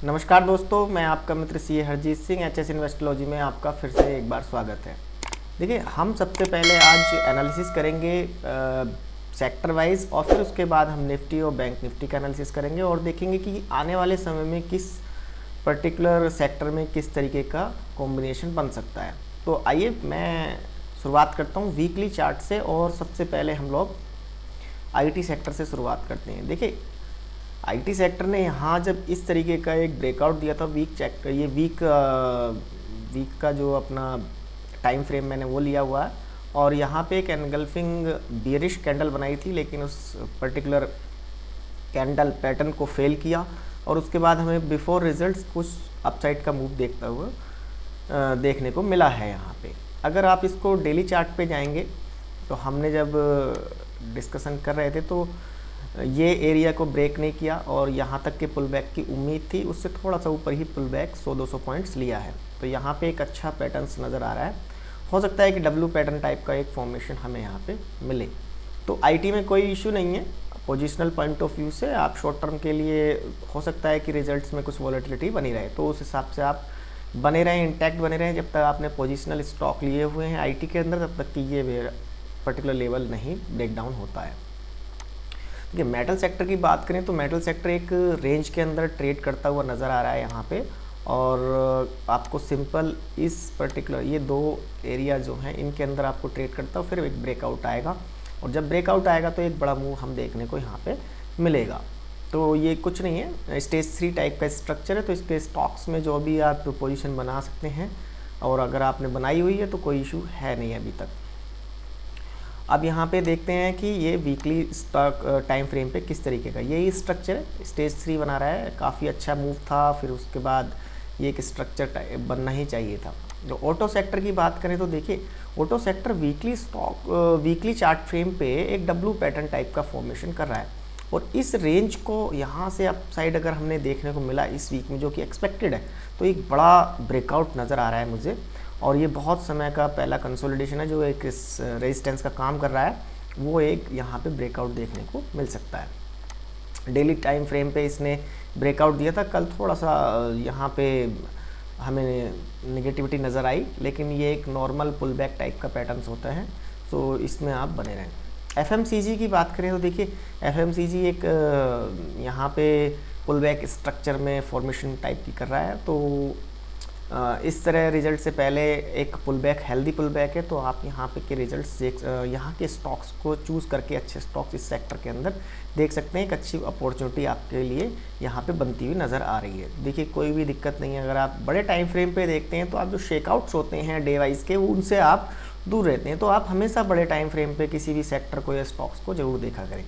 नमस्कार दोस्तों, मैं आपका मित्र सी हरजीत सिंह एचएस इन्वेस्टोलॉजी में आपका फिर से एक बार स्वागत है। देखिए, हम सबसे पहले आज एनालिसिस करेंगे सेक्टर वाइज और फिर उसके बाद हम निफ्टी और बैंक निफ्टी का एनालिसिस करेंगे और देखेंगे कि आने वाले समय में किस पर्टिकुलर सेक्टर में किस तरीके का कॉम्बिनेशन बन सकता है। तो आइए मैं शुरुआत करता हूँ वीकली चार्ट से और सबसे पहले हम लोग आईटी सेक्टर से शुरुआत करते हैं। देखिए, आईटी सेक्टर ने यहाँ जब इस तरीके का एक ब्रेकआउट दिया था वीक का जो अपना टाइम फ्रेम मैंने वो लिया हुआ है और यहाँ पे एक एनगल्फिंग बियरिश कैंडल बनाई थी, लेकिन उस पर्टिकुलर कैंडल पैटर्न को फेल किया और उसके बाद हमें बिफोर रिजल्ट्स कुछ अपसाइड का मूव देखता हुआ देखने को मिला है। यहाँ पे अगर आप इसको डेली चार्ट पे जाएंगे तो हमने जब डिस्कशन कर रहे थे तो ये एरिया को ब्रेक नहीं किया और यहाँ तक के पुल बैक की उम्मीद थी, उससे थोड़ा सा ऊपर ही पुल बैक 100-200 पॉइंट्स लिया है। तो यहाँ पे एक अच्छा पैटर्न्स नज़र आ रहा है। हो सकता है कि डब्ल्यू पैटर्न टाइप का एक फॉर्मेशन हमें यहाँ पे मिले। तो आईटी में कोई इशू नहीं है। पोजिशनल पॉइंट ऑफ व्यू से आप शॉर्ट टर्म के लिए हो सकता है कि रिजल्ट्स में कुछ वॉलेटिलिटी बनी रहे, तो उस हिसाब से आप बने रहें, इंटैक्ट बने रहें। जब तक आपने पोजिशनल स्टॉक लिए हुए हैं आईटी के अंदर, तब तक कि ये पर्टिकुलर लेवल नहीं ब्रेक डाउन होता है। देखिए, मेटल सेक्टर की बात करें तो मेटल सेक्टर एक रेंज के अंदर ट्रेड करता हुआ नज़र आ रहा है यहाँ पे, और आपको सिंपल इस पर्टिकुलर ये दो एरिया जो हैं इनके अंदर आपको ट्रेड करता हुआ फिर एक ब्रेकआउट आएगा, और जब ब्रेकआउट आएगा तो एक बड़ा मूव हम देखने को यहाँ पे मिलेगा। तो ये कुछ नहीं है, स्टेज 3 टाइप का स्ट्रक्चर है। तो इस पे स्टॉक्स में जो भी आप पोजीशन बना सकते हैं, और अगर आपने बनाई हुई है तो कोई इशू है नहीं अभी तक। अब यहाँ पे देखते हैं कि ये वीकली स्टॉक टाइम फ्रेम पे किस तरीके का ये स्ट्रक्चर है। स्टेज 3 बना रहा है, काफ़ी अच्छा मूव था, फिर उसके बाद ये एक स्ट्रक्चर बनना ही चाहिए था। तो ऑटो सेक्टर की बात करें तो देखिए, auto sector weekly chart frame पे एक डब्ल्यू पैटर्न टाइप का फॉर्मेशन कर रहा है, और इस रेंज को यहाँ से अप साइड अगर हमने देखने को मिला इस वीक में, जो कि एक्सपेक्टेड है, तो एक बड़ा ब्रेकआउट नज़र आ रहा है मुझे। और ये बहुत समय का पहला कंसोलिडेशन है जो एक इस रेजिस्टेंस का काम कर रहा है, वो एक यहाँ पे ब्रेकआउट देखने को मिल सकता है। डेली टाइम फ्रेम पे इसने ब्रेकआउट दिया था, कल थोड़ा सा यहाँ पे हमें नेगेटिविटी नज़र आई, लेकिन ये एक नॉर्मल पुल बैक टाइप का पैटर्न्स होता है, तो इसमें आप बने रहें। एफएमसीजी की बात करें तो देखिए, एफएमसीजी एक यहाँ पे पुल बैक स्ट्रक्चर में फॉर्मेशन टाइप की कर रहा है। तो इस तरह रिजल्ट से पहले एक pull back, healthy pull back है, तो आप यहाँ पे के रिजल्ट्स यहाँ के स्टॉक्स को चूज़ करके अच्छे स्टॉक्स इस सेक्टर के अंदर देख सकते हैं। एक अच्छी अपॉर्चुनिटी आपके लिए यहाँ पे बनती हुई नज़र आ रही है। देखिए, कोई भी दिक्कत नहीं है। अगर आप बड़े टाइम फ्रेम पे देखते हैं तो आप जो शेकआउट्स होते हैं डे वाइज के, उनसे आप दूर रहते हैं। तो आप हमेशा बड़े टाइम फ्रेम पे किसी भी सेक्टर को या स्टॉक्स को ज़रूर देखा करें।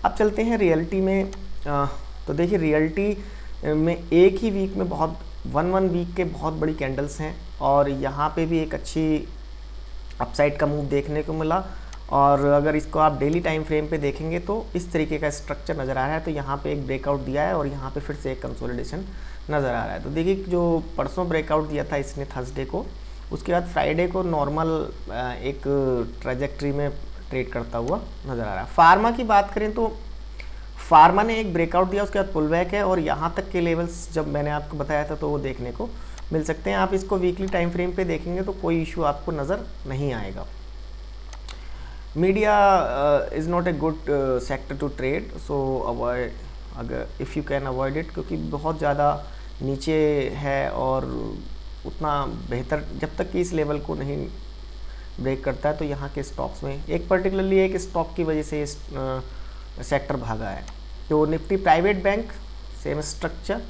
अब चलते हैं रियलिटी में। तो देखिए, रियलिटी में एक ही वीक में बहुत वन वीक के बहुत बड़ी कैंडल्स हैं, और यहाँ पे भी एक अच्छी अपसाइड का मूव देखने को मिला। और अगर इसको आप डेली टाइम फ्रेम पे देखेंगे तो इस तरीके का स्ट्रक्चर नज़र आ रहा है। तो यहाँ पे एक ब्रेकआउट दिया है और यहाँ पे फिर से एक कंसोलिडेशन नज़र आ रहा है। तो देखिए, जो परसों ब्रेकआउट दिया था इसने थर्सडे को, उसके बाद फ्राइडे को नॉर्मल एक ट्रेजेक्ट्री में ट्रेड करता हुआ नज़र आ रहा है। फार्मा की बात करें तो फार्मा ने एक ब्रेकआउट दिया, उसके बाद पुल बैक है, और यहाँ तक के लेवल्स जब मैंने आपको बताया था तो वो देखने को मिल सकते हैं। आप इसको वीकली टाइम फ्रेम पे देखेंगे तो कोई इशू आपको नज़र नहीं आएगा। Media is not a good sector to trade, so avoid, अगर if you can avoid it, क्योंकि बहुत ज़्यादा नीचे है और उतना बेहतर जब तक कि इस लेवल को नहीं ब्रेक करता है। तो यहाँ के स्टॉक्स में एक पर्टिकुलरली एक स्टॉक की वजह से सेक्टर भागा है। तो Nifty private bank same structure,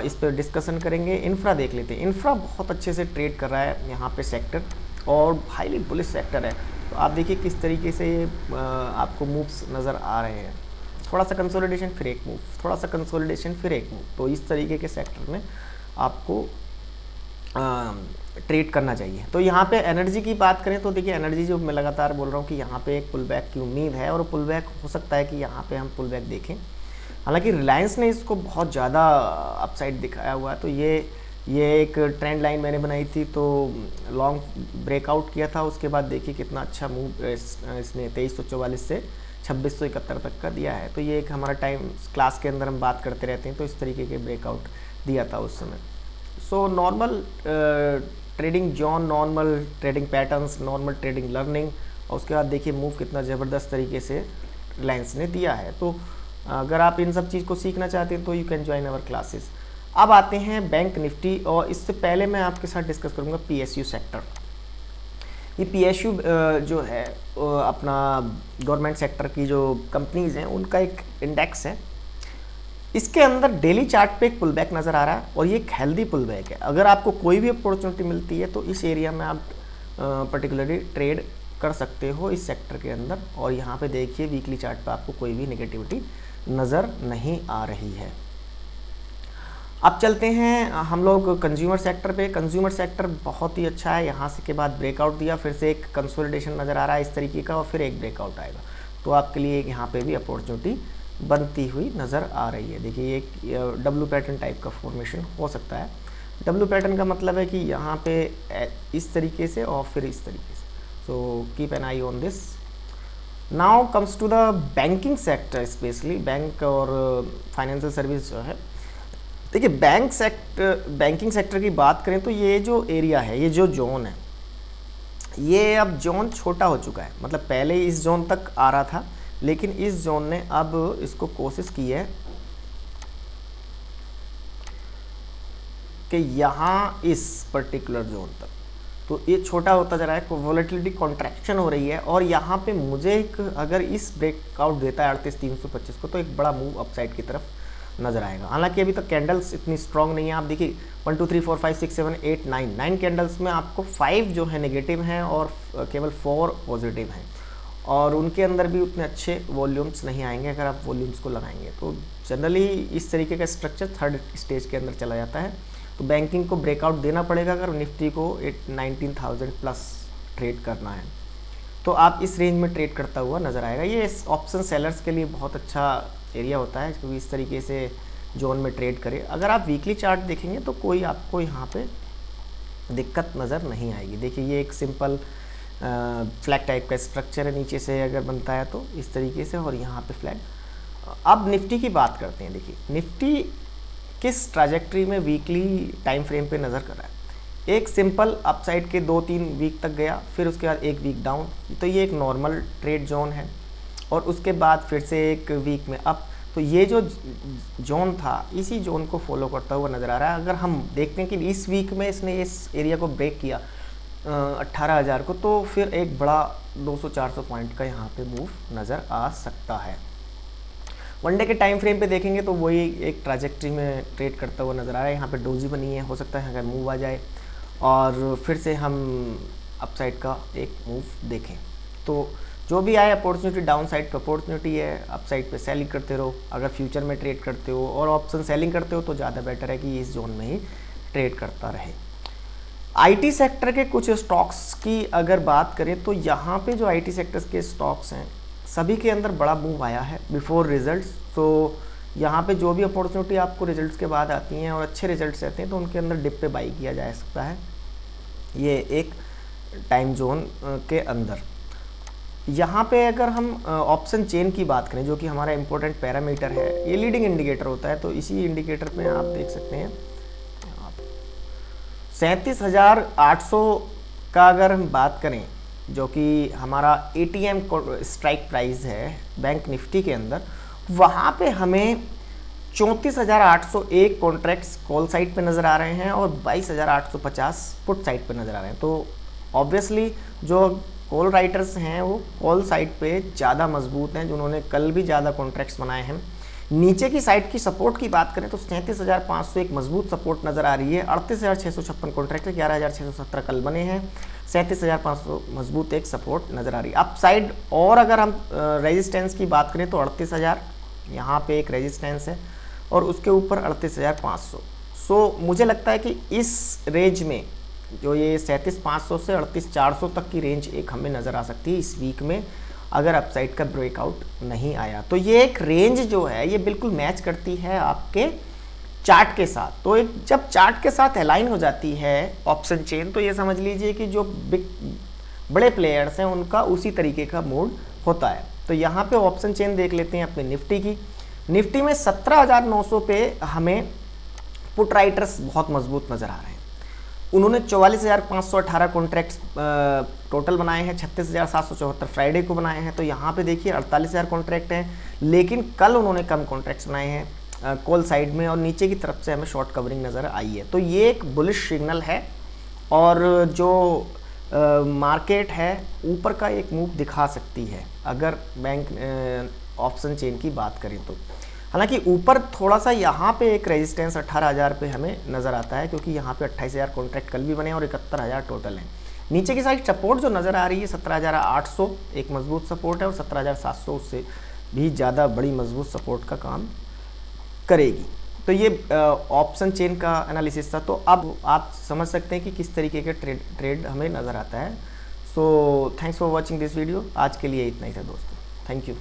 इस पर डिस्कशन करेंगे। इंफ्रा देख लेते हैं। इंफ्रा बहुत अच्छे से ट्रेड कर रहा है यहाँ पे सेक्टर, और हाईली बुलिश सेक्टर है। तो आप देखिए किस तरीके से आपको मूव्स नज़र आ रहे हैं। थोड़ा सा कंसोलिडेशन फिर एक मूव, थोड़ा सा कंसोलिडेशन फिर एक मूव। तो इस तरीके के सेक्टर में आपको ट्रेड करना चाहिए। तो यहाँ पे एनर्जी की बात करें तो देखिए, एनर्जी जो मैं लगातार बोल रहा हूँ कि यहाँ पे एक पुल बैक की उम्मीद है, और पुल बैक हो सकता है कि यहाँ पे हम पुल बैक देखें। हालांकि रिलायंस ने इसको बहुत ज़्यादा अपसाइड दिखाया हुआ है। तो ये एक ट्रेंड लाइन मैंने बनाई थी, तो लॉन्ग ब्रेकआउट किया था, उसके बाद देखिए कितना अच्छा मूव इसने 2344 से 2671 तक का दिया है। तो ये एक हमारा टाइम क्लास के अंदर हम बात करते रहते हैं, तो इस तरीके के ब्रेकआउट दिया था उस समय। So normal trading zone, normal trading patterns, normal trading learning, और उसके बाद देखिए मूव कितना ज़बरदस्त तरीके से रिलायंस ने दिया है। तो अगर आप इन सब चीज़ को सीखना चाहते हैं तो you can join our classes. अब आते हैं बैंक निफ्टी, और इससे पहले मैं आपके साथ डिस्कस करूंगा पीएसयू सेक्टर। ये पीएसयू जो है अपना गवर्नमेंट सेक्टर की जो कंपनीज हैं उनका एक इंडेक्स है। इसके अंदर डेली चार्ट पे एक पुल बैक नज़र आ रहा है, और ये एक हेल्दी पुल बैक है। अगर आपको कोई भी अपॉर्चुनिटी मिलती है तो इस एरिया में आप पर्टिकुलरली ट्रेड कर सकते हो इस सेक्टर के अंदर। और यहाँ पे देखिए वीकली चार्ट पे आपको कोई भी नेगेटिविटी नज़र नहीं आ रही है। अब चलते हैं हम लोग कंज्यूमर सेक्टर पे। कंज्यूमर सेक्टर बहुत ही अच्छा है, यहाँ से के बाद ब्रेकआउट दिया, फिर से एक कंसोलिडेशन नज़र आ रहा है इस तरीके का, और फिर एक ब्रेकआउट आएगा। तो आपके लिए यहाँ पे भी अपॉर्चुनिटी बनती हुई नज़र आ रही है। देखिए एक डब्ल्यू पैटर्न टाइप का फॉर्मेशन हो सकता है। डब्ल्यू पैटर्न का मतलब है कि यहाँ पे इस तरीके से और फिर इस तरीके से। So keep an eye on this. Now comes to the banking sector, specially bank और फाइनेंशियल सर्विस जो है। देखिए बैंकिंग सेक्टर की बात करें तो ये जो एरिया है, ये जो जोन है, ये अब जोन छोटा हो चुका है। मतलब पहले इस जोन तक आ रहा था, लेकिन इस जोन ने अब इसको कोशिश की है कि यहाँ इस पर्टिकुलर जोन तक, तो ये छोटा होता जा रहा है, वोलेटिलिटी कॉन्ट्रैक्शन हो रही है। और यहाँ पे मुझे एक अगर इस ब्रेकआउट देता है 38,325 को, तो एक बड़ा मूव अपसाइड की तरफ नज़र आएगा। हालांकि अभी तक कैंडल्स इतनी स्ट्रांग नहीं है। आप देखिए 1 2 3 4 5 6 7 8 9 कैंडल्स में आपको 5 जो है नेगेटिव हैं और केवल 4 पॉजिटिव हैं, और उनके अंदर भी उतने अच्छे वॉल्यूम्स नहीं आएंगे अगर आप वॉल्यूम्स को लगाएंगे। तो जनरली इस तरीके का स्ट्रक्चर थर्ड स्टेज के अंदर चला जाता है। तो बैंकिंग को ब्रेकआउट देना पड़ेगा अगर निफ्टी को 19,000 प्लस ट्रेड करना है, तो आप इस रेंज में ट्रेड करता हुआ नज़र आएगा। ये ऑप्शन सेलर्स के लिए बहुत अच्छा एरिया होता है, क्योंकि इस तरीके से जोन में ट्रेड करें। अगर आप वीकली चार्ट देखेंगे तो कोई आपको यहाँ पे दिक्कत नज़र नहीं आएगी। देखिए ये एक सिंपल फ्लैग टाइप का स्ट्रक्चर है, नीचे से अगर बनता है तो इस तरीके से, और यहाँ पे फ्लैग। अब निफ्टी की बात करते हैं। देखिए निफ्टी किस ट्रैजेक्टरी में वीकली टाइम फ्रेम पे नज़र कर रहा है। एक सिंपल अपसाइड के 2-3 वीक तक गया, फिर उसके बाद एक वीक डाउन, तो ये एक नॉर्मल ट्रेड जोन है। और उसके बाद फिर से एक वीक में अप, तो ये जो जोन था इसी जोन को फॉलो करता हुआ नज़र आ रहा है। अगर हम देखते हैं कि इस वीक में इसने इस एरिया को ब्रेक किया 18,000 को, तो फिर एक बड़ा 200-400 पॉइंट का यहाँ पे मूव नज़र आ सकता है। वनडे के टाइम फ्रेम पे देखेंगे तो वही एक ट्रैजेक्टरी में ट्रेड करता हुआ नज़र आ रहा है। यहाँ पे डोजी बनी है, हो सकता है अगर मूव आ जाए और फिर से हम अपसाइड का एक मूव देखें। तो जो भी आए अपॉर्चुनिटी, डाउन साइड पे अपॉर्चुनिटी है, अपसाइड पे सेलिंग करते रहो। अगर फ्यूचर में ट्रेड करते हो और ऑप्शन सेलिंग करते हो तो ज़्यादा बेटर है कि इस जोन में ही ट्रेड करता रहे। आईटी सेक्टर के कुछ स्टॉक्स की अगर बात करें तो यहाँ पे जो आईटी सेक्टर्स के स्टॉक्स हैं सभी के अंदर बड़ा मूव आया है बिफोर रिजल्ट्स। तो यहाँ पे जो भी अपॉर्चुनिटी आपको रिजल्ट्स के बाद आती हैं और अच्छे रिजल्ट्स रहते हैं तो उनके अंदर डिप पे बाई किया जा सकता है, ये एक टाइम जोन के अंदर। यहाँ पे अगर हम ऑप्शन चेन की बात करें, जो कि हमारा इम्पोर्टेंट पैरामीटर है, ये लीडिंग इंडिकेटर होता है। तो इसी इंडिकेटर पे आप देख सकते हैं 37,800 का अगर हम बात करें, जो कि हमारा एटीएम स्ट्राइक प्राइस है बैंक निफ्टी के अंदर, वहाँ पे हमें 34,801 कॉन्ट्रैक्ट्स कॉल साइड पे नज़र आ रहे हैं और 22,850 पुट साइड पे नज़र आ रहे हैं। तो ऑब्वियसली जो कॉल राइटर्स हैं वो कॉल साइड पे ज़्यादा मजबूत हैं, जिन्होंने कल भी ज़्यादा कॉन्ट्रैक्ट्स बनाए हैं। नीचे की साइड की सपोर्ट की बात करें तो 37,500 एक मजबूत सपोर्ट नज़र आ रही है। 38,656 कॉन्ट्रैक्ट, 11,617 कल बने हैं। 37,500 मजबूत एक सपोर्ट नज़र आ रही है। अप साइड और अगर हम रेजिस्टेंस की बात करें तो 38,000 यहाँ पे एक रेजिस्टेंस है और उसके ऊपर 38,500। सो मुझे लगता है कि इस रेंज में जो ये 37,500 से 38,400 तक की रेंज एक हमें नज़र आ सकती है इस वीक में, अगर अपसाइड का ब्रेकआउट नहीं आया। तो ये एक रेंज जो है ये बिल्कुल मैच करती है आपके चार्ट के साथ। तो एक जब चार्ट के साथ अलाइन हो जाती है ऑप्शन चेन, तो ये समझ लीजिए कि जो बड़े प्लेयर्स हैं उनका उसी तरीके का मूड होता है। तो यहाँ पे ऑप्शन चेन देख लेते हैं अपने निफ्टी की। निफ्टी में 17,900 पे हमें पुट राइटर्स बहुत मजबूत नज़र आ रहे हैं। उन्होंने 44,518 कॉन्ट्रैक्ट्स टोटल बनाए हैं, 36,774 फ्राइडे को बनाए हैं। तो यहाँ पे देखिए 48,000 कॉन्ट्रैक्ट हैं, लेकिन कल उन्होंने कम कॉन्ट्रैक्ट्स बनाए हैं कॉल साइड में, और नीचे की तरफ से हमें शॉर्ट कवरिंग नज़र आई है। तो ये एक बुलिश सिग्नल है, और जो मार्केट है ऊपर का एक मूव दिखा सकती है अगर बैंक ऑप्शन चेन की बात करें तो। हालांकि ऊपर थोड़ा सा यहाँ पे एक रेजिस्टेंस 18,000 पे हमें नज़र आता है, क्योंकि यहाँ पे 28,000 कॉन्ट्रैक्ट कल भी बने और 71,000 टोटल हैं। नीचे की साइड सपोर्ट जो नज़र आ रही है 17,800 एक मजबूत सपोर्ट है, और 17,700 उससे भी ज़्यादा बड़ी मजबूत सपोर्ट का काम करेगी। तो ये ऑप्शन चेन का एनालिसिस था। तो अब आप समझ सकते हैं कि किस तरीके के ट्रेड हमें नज़र आता है। So thanks for watching this video. आज के लिए इतना ही था दोस्तों, थैंक यू।